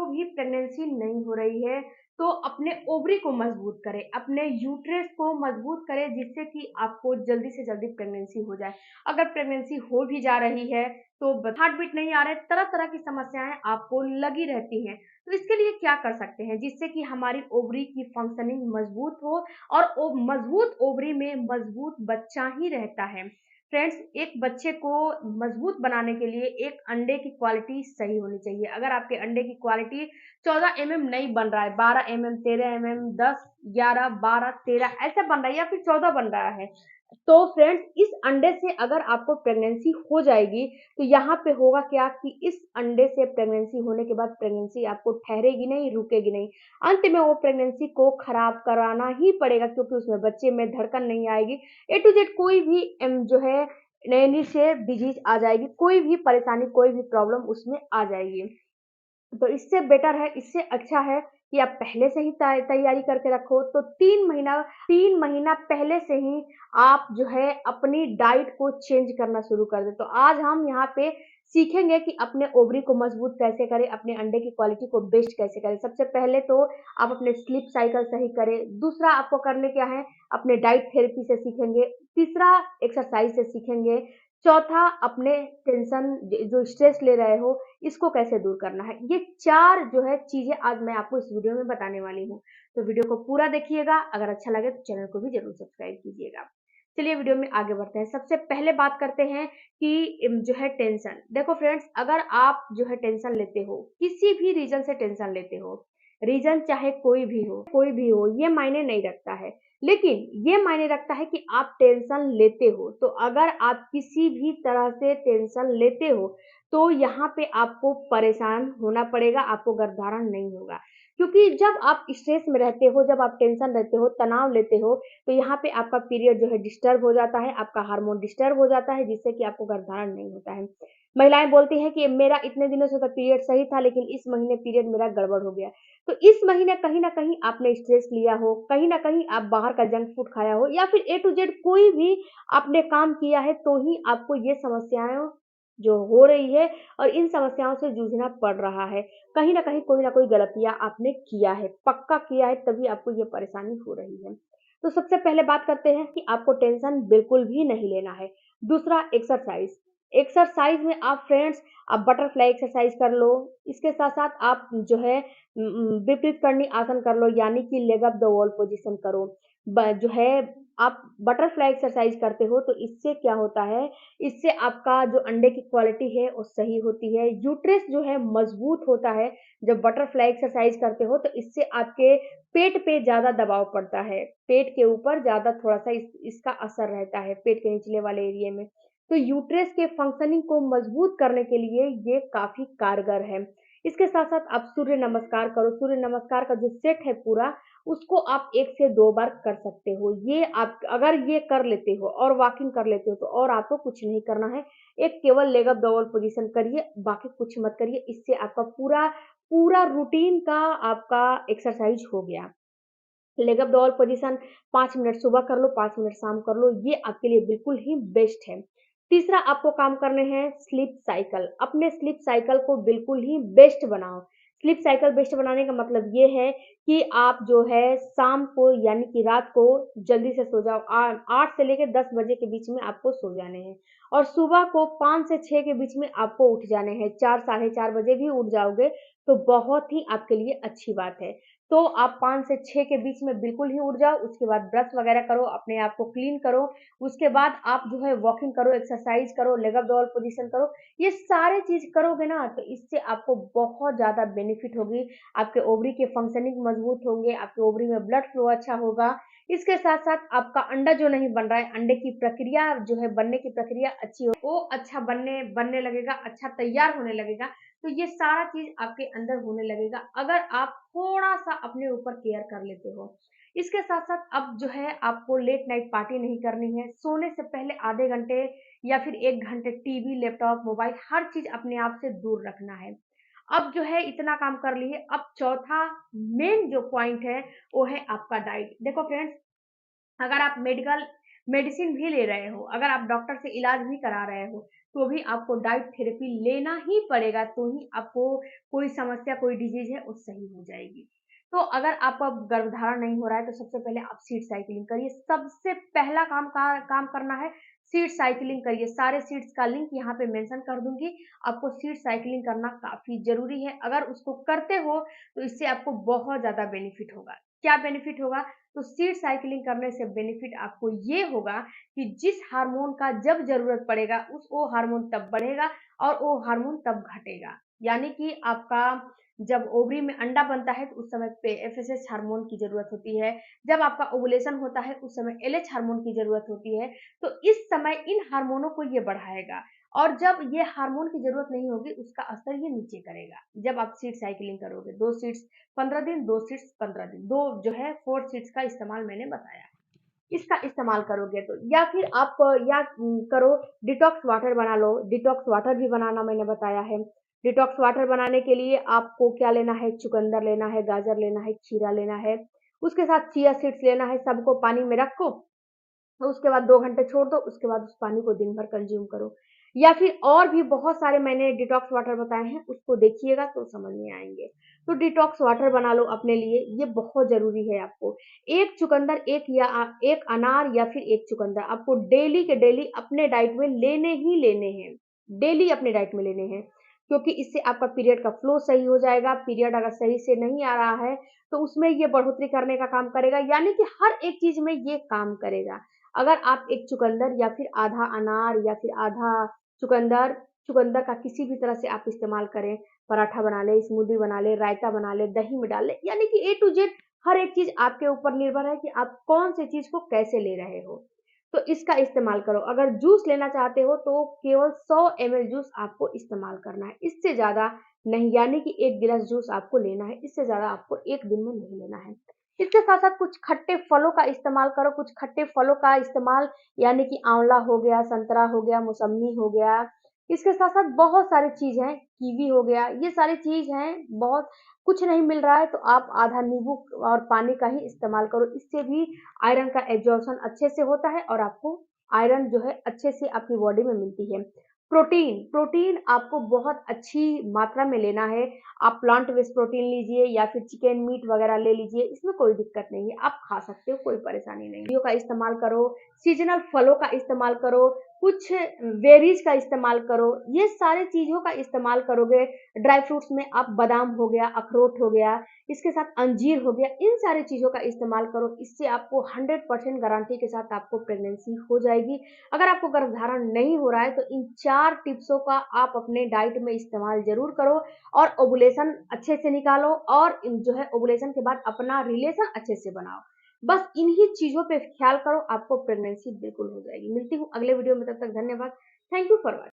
भी प्रेगनेंसी नहीं हो रही है तो अपने ओवरी को मजबूत करें, अपने यूट्रस को मजबूत करें, जिससे कि आपको जल्दी से जल्दी प्रेगनेंसी हो जाए। अगर प्रेगनेंसी हो भी जा रही है तो हार्ट बीट नहीं आ रहे, तरह तरह की समस्याएं आपको लगी रहती हैं। तो इसके लिए क्या कर सकते हैं जिससे कि हमारी ओवरी की फंक्शनिंग मजबूत हो, और मजबूत ओवरी में मजबूत बच्चा ही रहता है। फ्रेंड्स, एक बच्चे को मजबूत बनाने के लिए एक अंडे की क्वालिटी सही होनी चाहिए। अगर आपके अंडे की क्वालिटी 14 नहीं बन रहा है, 12 13 10 11 12 13 ऐसा बन रहा है, या फिर 14 बन रहा है, तो फ्रेंड्स इस अंडे से अगर आपको प्रेगनेंसी हो जाएगी तो यहाँ पे होगा क्या कि इस अंडे से प्रेगनेंसी होने के बाद प्रेगनेंसी आपको ठहरेगी नहीं, रुकेगी नहीं। अंत में वो प्रेगनेंसी को खराब कराना ही पड़ेगा, क्योंकि उसमें बच्चे में धड़कन नहीं आएगी। ए टू जेड कोई भी जो है नैनी से डिजीज आ जाएगी, कोई भी परेशानी, कोई भी प्रॉब्लम उसमें आ जाएगी। तो इससे बेटर है, इससे अच्छा है कि आप पहले से ही तैयारी करके रखो। तो 3 महीना पहले से ही आप जो है अपनी डाइट को चेंज करना शुरू कर दें। तो आज हम यहाँ पे सीखेंगे कि अपने ओवरी को मजबूत कैसे करें, अपने अंडे की क्वालिटी को बेस्ट कैसे करें। सबसे पहले तो आप अपने स्लीप साइकिल सही करें। दूसरा आपको करने क्या है, अपने डाइट थेरेपी से सीखेंगे। तीसरा एक्सरसाइज से सीखेंगे। चौथा अपने टेंशन जो स्ट्रेस ले रहे हो इसको कैसे दूर करना है। ये 4 जो है चीज़ें आज मैं आपको इस वीडियो में बताने वाली हूँ। तो वीडियो को पूरा देखिएगा, अगर अच्छा लगे तो चैनल को भी ज़रूर सब्सक्राइब कीजिएगा। चलिए वीडियो में आगे बढ़ते हैं। सबसे पहले बात करते हैं कि जो है टेंशन। देखो फ्रेंड्स, अगर आप जो है टेंशन लेते हो, किसी भी रीज़न से टेंशन लेते हो, रीज़न चाहे कोई भी हो, ये मायने नहीं रखता है। लेकिन ये मायने रखता है कि आप टेंशन लेते हो। तो अगर आप किसी भी तरह से टेंशन लेते हो तो यहाँ पे आपको परेशान होना पड़ेगा, आपको गर्भधारण नहीं होगा। क्योंकि जब आप स्ट्रेस में रहते हो, जब आप टेंशन रहते हो, तनाव लेते हो, तो यहाँ पे आपका पीरियड जो है डिस्टर्ब हो जाता है, आपका हार्मोन डिस्टर्ब हो जाता है, जिससे कि आपको गर्भधारण नहीं होता है। महिलाएं बोलती हैं कि मेरा इतने दिनों से तो पीरियड सही था, लेकिन इस महीने पीरियड मेरा गड़बड़ हो गया। तो इस महीने कहीं न कहीं आपने स्ट्रेस लिया हो, कहीं न कहीं आप बाहर का जंक फूड खाया हो, या फिर ए टू जेड कोई भी आपने काम किया है, तो ही आपको ये समस्याएँ जो हो रही है और इन समस्याओं से जूझना पड़ रहा है। कहीं न कहीं कोई न कोई गलतियाँ आपने किया है, पक्का किया है, तभी आपको ये परेशानी हो रही है। तो सबसे पहले बात करते हैं कि आपको टेंशन बिल्कुल भी नहीं लेना है। दूसरा एक्सरसाइज़। एक्सरसाइज़ में आप फ्रेंड्स आप बटरफ्लाई एक्सरसाइज़ कर लो, इसके साथ-साथ आप जो है विपरीत करणी आसन कर लो, यानी कि leg up the wall position करो। जो है आप बटरफ्लाई एक्सरसाइज़ करते हो तो इससे क्या होता है, इससे आपका जो अंडे की क्वालिटी है वो सही होती है, यूट्रस जो है मजबूत होता है। जब बटरफ्लाई एक्सरसाइज़ करते हो तो इससे आपके पेट पे ज़्यादा दबाव पड़ता है, पेट के ऊपर ज़्यादा थोड़ा-सा इसका असर रहता है, पेट के निचले वाले एरिया में। तो यूट्रस के फंक्शनिंग को मजबूत करने के लिए ये काफ़ी कारगर है। इसके साथ-साथ आप सूर्य नमस्कार करो, सूर्य नमस्कार का जो सेट है पूरा, उसको आप 1 से 2 बार कर सकते हो। ये आप अगर ये कर लेते हो और वॉकिंग कर लेते हो तो और आपको कुछ नहीं करना है। एक केवल leg up the wall position करिए, बाकी कुछ मत करिए। इससे आपका पूरा पूरा रूटीन का आपका एक्सरसाइज़ हो गया। Leg up the wall position 5 minute सुबह कर लो, 5 मिनट शाम कर लो, ये आपके लिए बिल्कुल ही बेस्ट है। तीसरा आपको काम करने हैं स्लीप साइकिल। अपने स्लीप साइकिल को बिल्कुल ही बेस्ट बनाओ। स्लीप साइकिल बेस्ट बनाने का मतलब ये है कि आप जो है शाम को यानी कि रात को जल्दी से सो जाओ। 8 से लेके 10 बजे के बीच में आपको सो जाने हैं, और सुबह को 5 से 6 के बीच में आपको उठ जाने हैं। 4 साढ़े 4 बजे भी उठ जाओगे तो बहुत ही आपके लिए अच्छी बात है। तो आप 5 से 6 के बीच में बिल्कुल ही उठ जाओ, उसके बाद ब्रश वगैरह करो, अपने आप को क्लीन करो, उसके बाद आप जो है वॉकिंग करो, एक्सरसाइज़ करो, leg up the wall position करो। ये सारे चीज़ करोगे ना तो इससे आपको बहुत ज़्यादा बेनिफिट होगी, आपके ओवरी के फंक्शनिंग मज़बूत होंगे, आपके ओवरी में ब्लड फ्लो अच्छा होगा। इसके साथ-साथ आपका अंडा जो नहीं बन रहा है, अंडे की प्रक्रिया जो है बनने की प्रक्रिया अच्छी हो, वो अच्छा बनने बनने लगेगा, अच्छा तैयार होने लगेगा। तो ये सारा चीज़ आपके अंदर होने लगेगा अगर आप थोड़ा-सा अपने ऊपर केयर कर लेते हो। इसके साथ-साथ अब जो है आपको लेट नाइट पार्टी नहीं करनी है। सोने से पहले आधे घंटे या फिर 1 घंटे टीवी, लैपटॉप, मोबाइल हर चीज़ अपने आप से दूर रखना है। अब जो है इतना काम कर लिए, अब चौथा मेन जो पॉइंट है वो है आपका डाइट। देखो फ्रेंड्स, अगर आप मेडिसिन भी ले रहे हो, अगर आप डॉक्टर से इलाज भी करा रहे हो, तो भी आपको डाइट थेरेपी लेना ही पड़ेगा, तो ही आपको कोई समस्या, कोई डिजीज़ है वो सही हो जाएगी। तो अगर आपका गर्भधारण नहीं हो रहा है, तो सबसे पहले आप सीड साइक्लिंग करिए। सबसे पहला काम करना है, सीड साइक्लिंग करिए। सारे सीड्स का लिंक यहाँ पे मेंशन कर दूँगी। आपको सीड साइक्लिंग करना काफ़ी ज़रूरी है। अगर उसको करते हो, तो इससे आपको बहुत ज़्यादा बेनिफिट होगा। क्या बेनिफिट होगा? तो सीड साइक्लिंग करने से बेनिफिट आपको ये होगा कि जिस हार्मोन का जब ज़रूरत पड़ेगा, वो हार्मोन तब बढ़ेगा और वो हार्मोन तब घटेगा। यानी कि आपका जब ओवरी में अंडा बनता है, तो उस समय पे एफएसएच हार्मोन की ज़रूरत होती है। जब आपका ओवुलेशन होता है, उस समय एलएच हार्मोन की ज़रूरत होती है। तो इस समय इन हार्मोनों को ये बढ़ाएगा और जब ये हार्मोन की ज़रूरत नहीं होगी, उसका असर ये नीचे करेगा। जब आप सीड साइक्लिंग करोगे, 2 सीड्स 15 दिन, 2 सीड्स 15 दिन, 2 जो है 4 सीड्स का इस्तेमाल मैंने बताया। इसका इस्तेमाल करोगे तो या फिर आप करो डिटॉक्स वाटर बना लो। डिटॉक्स वाटर भी बनाना मैंने बताया है। डिटॉक्स वाटर बनाने के लिए आपको क्या लेना है, चुकंदर लेना है, गाजर लेना है, खीरा लेना है, उसके साथ चिया सीड्स लेना है। सबको पानी में रखो, उसके बाद 2 घंटे छोड़ दो, उसके बाद उस पानी को दिन भर कंज्यूम करो। या फिर और भी बहुत सारे मैंने डिटॉक्स वाटर बताए हैं, उसको देखिएगा तो समझ में आएँगे। तो डिटॉक्स वाटर बना लो अपने लिए, ये बहुत ज़रूरी है आपको। 1 चुकंदर, 1 अनार या फिर 1 चुकंदर आपको डेली के डेली अपने डाइट में लेने ही लेने हैं। डेली अपने डाइट में लेने हैं, क्योंकि इससे आपका पीरियड का फ्लो सही हो जाएगा। पीरियड अगर सही से नहीं आ रहा है, तो उसमें ये बढ़ोतरी करने का काम करेगा, यानी कि हर एक चीज़ में ये काम करेगा। अगर आप एक चुकंदर या फिर आधा अनार या फिर आधा चुकंदर चुकंदर का किसी भी तरह से आप इस्तेमाल करें, पराठा बना लें, स्मूदी बना लें, रायता बना लें, दही में डाल लें, यानी कि ए टू जेड हर एक चीज़ आपके ऊपर निर्भर है कि आप कौन सी चीज़ को कैसे ले रहे हो। तो इसका इस्तेमाल करो। अगर जूस लेना चाहते हो तो केवल 100 एमएल जूस आपको इस्तेमाल करना है, इससे ज़्यादा नहीं, यानी कि 1 गिलास जूस आपको लेना है, इससे ज़्यादा आपको 1 दिन में नहीं लेना है। इसके साथ-साथ कुछ खट्टे फलों का इस्तेमाल करो, कुछ खट्टे फलों का इस्तेमाल यानी कि आँवला हो गया, संतरा हो गया, मौसम्मी हो गया। इसके साथ-साथ बहुत सारी चीज़ हैं, कीवी हो गया, ये सारी चीज़ हैं, बहुत कुछ नहीं मिल रहा है तो आप आधा नींबू और पानी का ही इस्तेमाल करो। इससे भी आयरन का एब्ज़ॉर्प्शन अच्छे से होता है और आपको आयरन जो है अच्छे से आपकी बॉडी में मिलती है। प्रोटीन आपको बहुत अच्छी मात्रा में लेना है। आप प्लांट बेस्ड प्रोटीन लीजिए या फिर चिकन, मीट वगैरह ले लीजिए, इसमें कोई दिक्कत नहीं है, आप खा सकते हो, कोई परेशानी नहीं है। सब्जियों का इस्तेमाल करो, सीज़नल फलों का इस्तेमाल करो, कुछ बेरीज़ का इस्तेमाल करो, ये सारी चीज़ों का इस्तेमाल करोगे। ड्राई फ्रूट्स में आप बादाम हो गया, अखरोट हो गया, इसके साथ अंजीर हो गया, इन सारी चीज़ों का इस्तेमाल करो। इससे आपको 100% गारंटी के साथ आपको प्रेगनेंसी हो जाएगी। अगर आपको गर्भधारण नहीं हो रहा है, तो इन 4 टिप्सों का आप अपने डाइट में इस्तेमाल ज़रूर करो और ओवुलेशन अच्छे से निकालो और जो है ओवुलेशन के बाद अपना रिलेशन अच्छे से बनाओ। बस इन्हीं चीज़ों पे ख्याल करो, आपको प्रेगनेंसी बिल्कुल हो जाएगी। मिलती हूँ अगले वीडियो में, तब तक धन्यवाद। Thank you for watching.